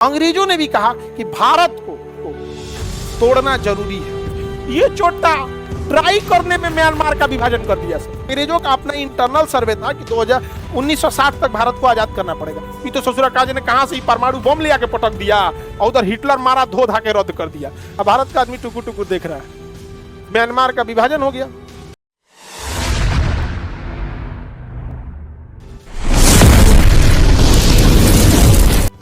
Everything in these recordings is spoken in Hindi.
अंग्रेजों ने भी कहा कि भारत को तोड़ना जरूरी है। ये चोटा ट्राई करने में म्यांमार का विभाजन कर दिया सर। अंग्रेजों का अपना इंटरनल सर्वे था कि 1960 तक भारत को आजाद करना पड़ेगा। ये तो ससुरा काजी ने कहां से ही परमाणु बम ले आके पटक दिया और उधर हिटलर मारा, धो धा के रद्द कर दिया। अब भारत का आदमी टुकुर टुकुर देख रहा है। म्यांमार का विभाजन हो गया।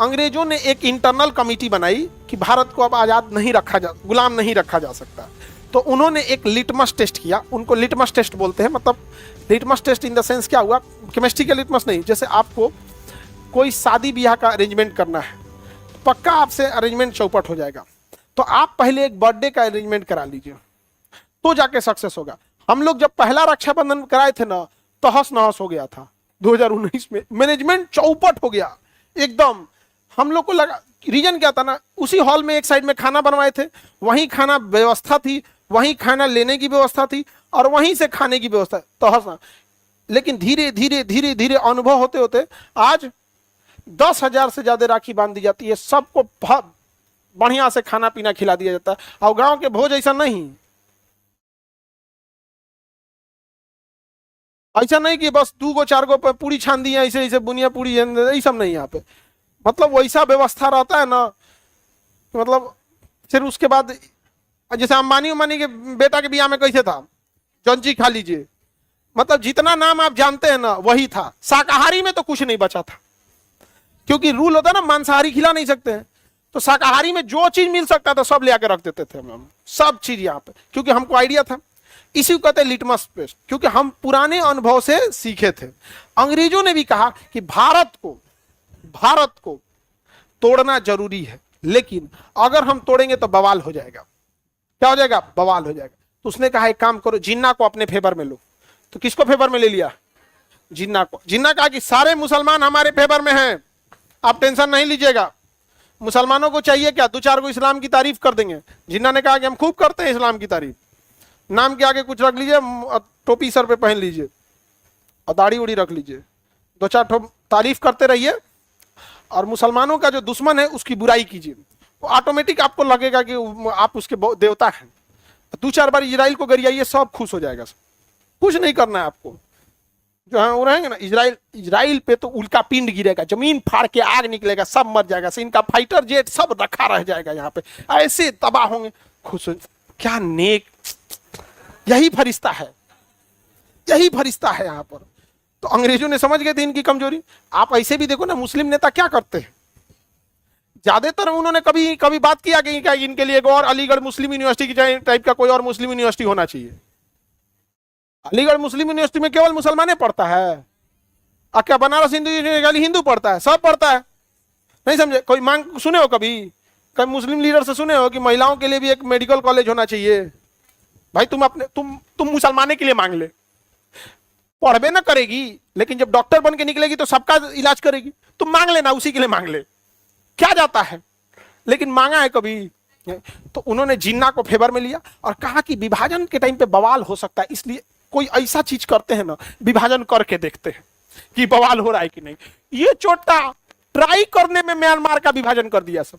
अंग्रेजों ने एक इंटरनल कमेटी बनाई कि भारत को अब आजाद नहीं रखा जा, गुलाम नहीं रखा जा सकता। तो उन्होंने एक लिटमस टेस्ट किया। उनको लिटमस टेस्ट बोलते हैं। मतलब litmus test in the sense क्या हुआ, केमिस्ट्री का लिटमस नहीं। जैसे आपको कोई शादी ब्याह का अरेंजमेंट करना है, पक्का आपसे अरेंजमेंट चौपट हो जाएगा। तो आप पहले एक बर्थडे का अरेंजमेंट करा लीजिए, तो जाके सक्सेस होगा। हम लोग जब पहला रक्षाबंधन कराए थे ना, तहस नहस हो गया था। 2019 में मैनेजमेंट चौपट हो गया एकदम। हम लोग को लगा, रीजन क्या था ना, उसी हॉल में एक साइड में खाना बनवाए थे, वहीं खाना व्यवस्था थी, वहीं खाना लेने की व्यवस्था थी और वहीं से खाने की व्यवस्था। तो हंसना, लेकिन धीरे धीरे धीरे धीरे अनुभव होते होते आज 10,000 से ज्यादा राखी बांध दी जाती है। सबको बढ़िया से खाना पीना खिला दिया जाता है। और गांव के भोज ऐसा नहीं, ऐसा नहीं कि बस 2 गो 4 गो पूरी छान दी है, ऐसे ऐसे बुनिया पूरी, यही सब नहीं यहाँ पे। मतलब वैसा व्यवस्था रहता है ना, मतलब फिर उसके बाद जैसे अंबानी के बेटा के बियाह में कैसे था, जंजी खा लीजिए। मतलब जितना नाम आप जानते हैं ना वही था। शाकाहारी में तो कुछ नहीं बचा था, क्योंकि रूल होता है ना, मांसाहारी खिला नहीं सकते हैं। तो शाकाहारी में जो चीज मिल सकता था सब ले आके रख देते थे हम, सब चीज यहाँ पे, क्योंकि हमको आइडिया था। इसी को कहते हैं लिटमस टेस्ट, क्योंकि हम पुराने अनुभव से सीखे थे। अंग्रेजों ने भी कहा कि भारत को तोड़ना जरूरी है, लेकिन अगर हम तोड़ेंगे तो बवाल हो जाएगा। क्या हो जाएगा? बवाल हो जाएगा। तो उसने कहा एक काम करो, जिन्ना को अपने फेवर में लो। तो किसको फेवर में ले लिया? जिन्ना को। जिन्ना कहा कि सारे मुसलमान हमारे फेवर में हैं, आप टेंशन नहीं लीजिएगा। मुसलमानों को चाहिए क्या? 2-4 को इस्लाम की तारीफ कर देंगे। जिन्ना ने कहा कि हम खूब करते हैं इस्लाम की तारीफ। नाम के आगे कुछ रख लीजिए, टोपी सर पे पहन लीजिए और दाढ़ी उड़ी रख लीजिए, 2-4 तारीफ करते रहिए और मुसलमानों का जो दुश्मन है उसकी बुराई कीजिए। वो ऑटोमेटिक आपको लगेगा कि आप उसके देवता हैं। 2-4 बार इजराइल को गरियाइए, सब खुश हो जाएगा। कुछ नहीं करना है आपको। जो है वो रहेंगे ना, इजराइल पे तो उल्का पिंड गिरेगा, जमीन फाड़ के आग निकलेगा, सब मर जाएगा। इनका फाइटर जेट सब रखा रह जाएगा यहाँ पे, ऐसे तबाह होंगे। खुश हो, क्या नेक, यही फरिश्ता है, यही फरिश्ता है यहाँ पर। तो अंग्रेजों ने समझ गए थे इनकी कमजोरी। आप ऐसे भी देखो ना, मुस्लिम नेता क्या करते हैं, ज्यादातर उन्होंने कभी बात किया कि क्या इनके लिए एक और अलीगढ़ मुस्लिम यूनिवर्सिटी की टाइप का कोई और मुस्लिम यूनिवर्सिटी होना चाहिए। अलीगढ़ मुस्लिम यूनिवर्सिटी में केवल मुसलमाने पढ़ता है, और क्या बनारस हिंदू पढ़ता है? सब पढ़ता है। नहीं समझे? कोई मांग सुने हो कभी मुस्लिम लीडर से सुने हो कि महिलाओं के लिए भी एक मेडिकल कॉलेज होना चाहिए? भाई तुम मुसलमाने के लिए मांग ले, पढ़बे ना करेगी, लेकिन जब डॉक्टर बन के निकलेगी तो सबका इलाज करेगी। तुम मांग लेना, उसी के लिए मांग ले, क्या जाता है। लेकिन मांगा है कभी? तो उन्होंने जिन्ना को फेवर में लिया और कहा कि विभाजन के टाइम पे बवाल हो सकता है, इसलिए कोई ऐसा चीज करते हैं ना, विभाजन करके देखते हैं कि बवाल हो रहा है कि नहीं। ये चोटा ट्राई करने में म्यांमार का विभाजन कर दिया सब।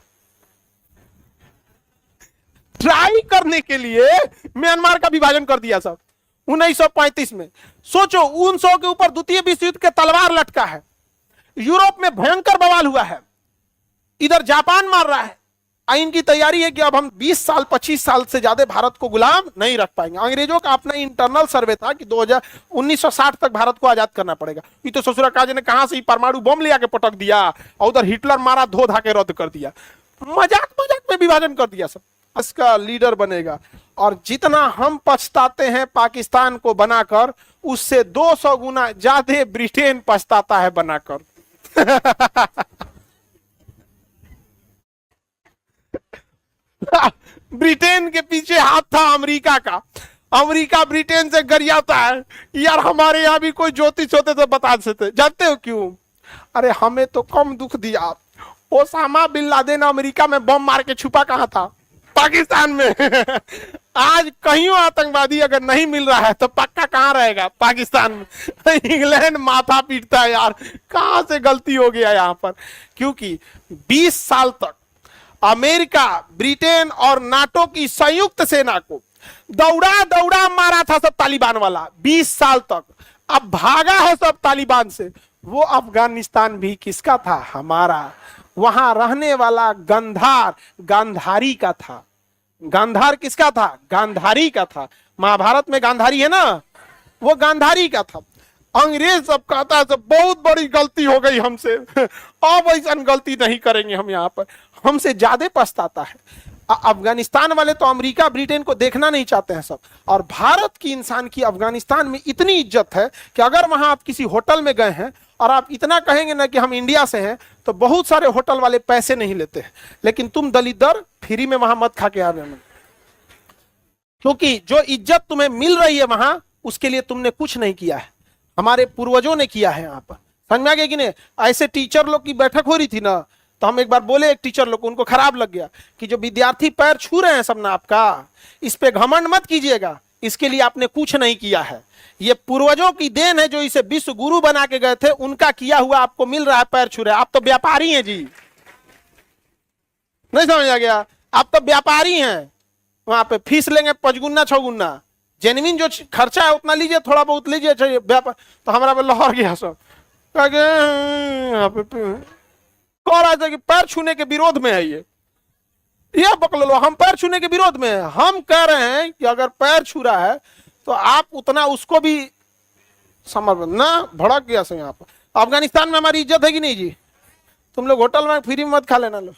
ट्राई करने के लिए म्यांमार का विभाजन कर दिया सब 1935 में। सोचो, 1900 के ऊपर द्वितीय विश्व युद्ध के तलवार लटका है, यूरोप में भयंकर बवाल हुआ है, इधर जापान मार रहा है। इनकी तैयारी है कि अब हम 20 साल 25 साल से ज्यादा भारत को गुलाम नहीं रख पाएंगे। अंग्रेजों का अपना इंटरनल सर्वे था कि 1960 तक भारत को आजाद करना पड़ेगा। ये तो ससुरा काजी ने कहां से ही परमाणु बम ले आके पटक दिया और उधर हिटलर मारा, धो धा के रद्द कर दिया। मजाक में विभाजन कर दिया सब। इसका लीडर बनेगा, और जितना हम पछताते हैं पाकिस्तान को बनाकर, उससे 200 गुना ज्यादा ब्रिटेन पछताता है बनाकर। ब्रिटेन के पीछे हाथ था अमेरिका का। अमेरिका ब्रिटेन से गरियाता है, यार हमारे यहाँ भी कोई ज्योतिष होते तो बता सकते। जानते हो क्यों? अरे हमें तो कम दुख दिया। ओसामा बिन लादेन अमेरिका में बम मार के छुपा कहाँ था? पाकिस्तान में। आज कहीं आतंकवादी अगर नहीं मिल रहा है तो पक्का कहां रहेगा? पाकिस्तान में। इंग्लैंड माथा पीटता है यार, कहां से गलती हो गया यहां पर। क्योंकि 20 साल तक अमेरिका, ब्रिटेन और नाटो की संयुक्त सेना को दौड़ा दौड़ा मारा था सब तालिबान वाला 20 साल तक। अब भागा है सब तालिबान से। वो अफगानिस्तान भी किसका था? हमारा। वहां रहने वाला गंधार गांधारी का था। गांधार किसका था? गांधारी का था। महाभारत में गांधारी है ना, वो गांधारी का था। अंग्रेज सब कहता है सब बहुत बड़ी गलती हो गई हमसे, अब ऐसा गलती नहीं करेंगे हम। यहाँ पर हमसे ज्यादा पछताता है। अफगानिस्तान वाले तो अमेरिका ब्रिटेन को देखना नहीं चाहते हैं सब। और भारत की इंसान की अफगानिस्तान में इतनी इज्जत है कि अगर वहां आप किसी होटल में गए हैं और आप इतना कहेंगे ना कि हम इंडिया से हैं, तो बहुत सारे होटल वाले पैसे नहीं लेते हैं। लेकिन तुम दलिदर फ्री में वहां मत खा के आ जाना, क्योंकि जो इज्जत तुम्हें मिल रही है वहां, उसके लिए तुमने कुछ नहीं किया है, हमारे पूर्वजों ने किया है। यहाँ पर समझ में आ गया कि नहीं? ऐसे टीचर लोग की बैठक हो रही थी ना, तो हम एक बार बोले एक टीचर लोग को, उनको खराब लग गया कि जो विद्यार्थी पैर छू रहे हैं सब ना आपका, इस पे घमंड मत कीजिएगा, इसके लिए आपने कुछ नहीं किया है। ये पूर्वजों की देन है जो इसे विश्व गुरु बना के गए थे, उनका किया हुआ आपको मिल रहा है, पैर छू रहे हैं। आप तो व्यापारी हैं जी, नहीं समझ आ गया? आप तो व्यापारी हैं। वहां पे फीस लेंगे 5 6 जेनविन जो खर्चा है उतना लीजिए, थोड़ा बहुत लीजिए, व्यापार। तो हमारा पे लहर गया सब, कह रहा था कि पैर छूने के विरोध में है ये पकड़ लो, हम पैर छूने के विरोध में है। हम कह रहे हैं कि अगर पैर छू रहा है तो आप उतना उसको भी समर्पण ना। भड़क गया सब यहाँ पर। अफगानिस्तान में हमारी इज्जत है कि नहीं जी? तुम लोग होटल में फ्री में मत खा लेना लो।